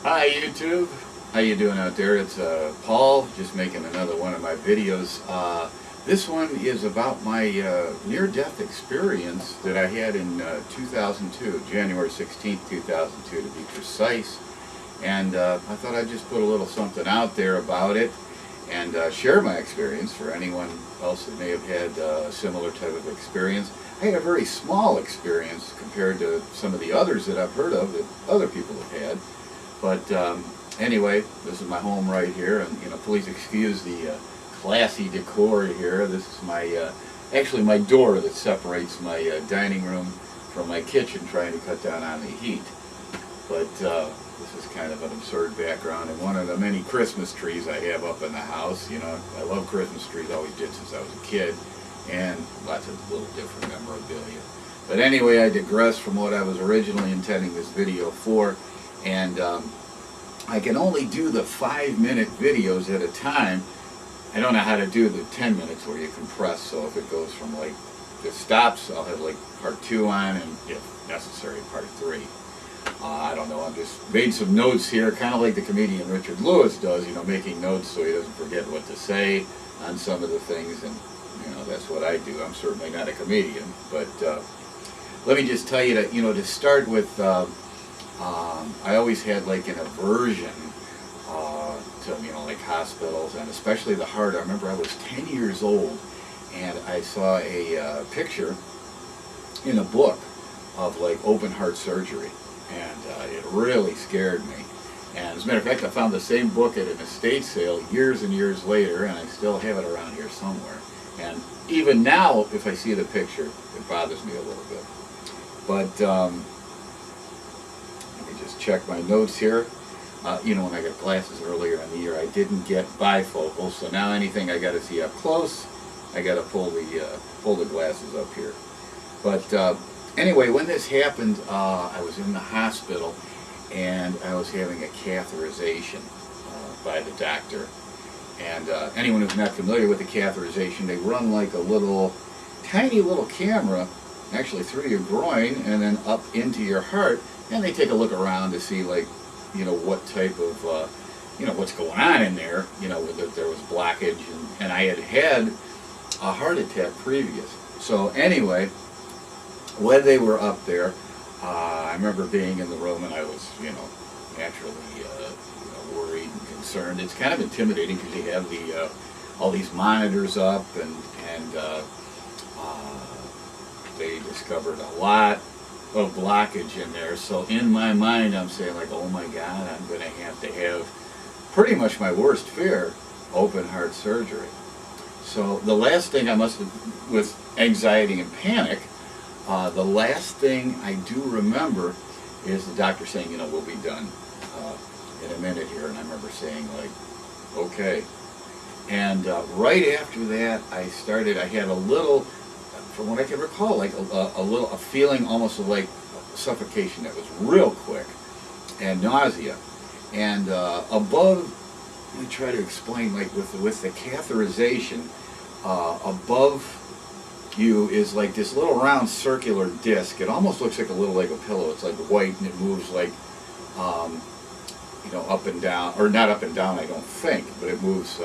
Hi YouTube, how you doing out there? It's Paul, just making another one of my videos. This one is about my near-death experience that I had in 2002, January 16th, 2002 to be precise. And I thought I'd just put a little something out there about it and share my experience for anyone else that may have had a similar type of experience. I had a very small experience compared to some of the others that I've heard of that other people have had. But anyway, this is my home right here, and please excuse the classy decor here. This is my actually my door that separates my dining room from my kitchen, trying to cut down on the heat. But this is kind of an absurd background, and one of the many Christmas trees I have up in the house. I love Christmas trees, always did since I was a kid, and lots of little different memorabilia. But anyway, I digress from what I was originally intending this video for. And I can only do the 5-minute videos at a time. I don't know how to do the 10 minutes where you compress, so if it goes from it stops, I'll have part 2 on, and if necessary, part 3. I don't know, I've just made some notes here, kind of like the comedian Richard Lewis does, making notes so he doesn't forget what to say on some of the things, and that's what I do. I'm certainly not a comedian, but let me just tell you that, to start with, I always had an aversion to hospitals, and especially the heart. I remember I was 10 years old and I saw a picture in a book of open heart surgery, and it really scared me. And as a matter of fact, I found the same book at an estate sale years and years later, and I still have it around here somewhere. And even now, if I see the picture, it bothers me a little bit. But just check my notes here. When I got glasses earlier in the year, I didn't get bifocals, so now anything I got to see up close, I got to pull the glasses up here. But anyway, when this happened, I was in the hospital, and I was having a catheterization by the doctor. And anyone who's not familiar with the catheterization, they run a tiny little camera, actually through your groin and then up into your heart. And they take a look around to see, what type of, what's going on in there, whether there was blockage. And I had a heart attack previous. So anyway, when they were up there, I remember being in the room, and I was, naturally, worried and concerned. It's kind of intimidating because you have all these monitors up, and they discovered a lot of blockage in there. So in my mind, I'm saying oh my God, I'm going to have pretty much my worst fear, open heart surgery. So the last thing with anxiety and panic, the last thing I do remember is the doctor saying, we'll be done in a minute here. And I remember saying okay. And right after that, I had a little, from what I can recall, a feeling almost of suffocation that was real quick, and nausea. And above, let me try to explain, with the catheterization, above you is this little round circular disc. It almost looks a little like a pillow. It's white, and it moves up and down, or not up and down, I don't think, but it moves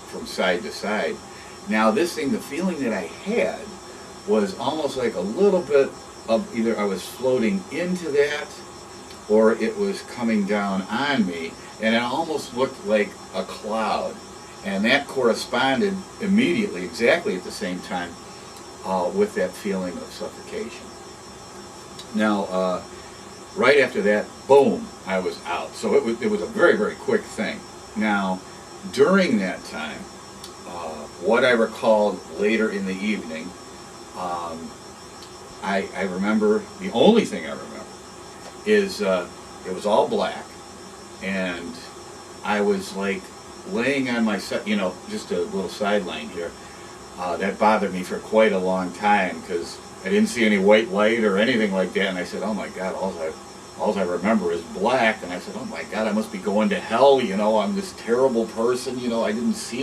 from side to side. Now this thing, the feeling that I had was almost a little bit of either I was floating into that or it was coming down on me, and it almost looked like a cloud. And that corresponded immediately, exactly at the same time, with that feeling of suffocation. Now, right after that, boom, I was out. So it was a very, very quick thing. Now, during that time, what I recalled later in the evening, I remember, the only thing I remember is it was all black, and I was laying on my side, just a little sideline here. That bothered me for quite a long time because I didn't see any white light or anything like that, and I said, oh my God, all I remember is black. And I said, oh my God, I must be going to hell, I'm this terrible person, I didn't see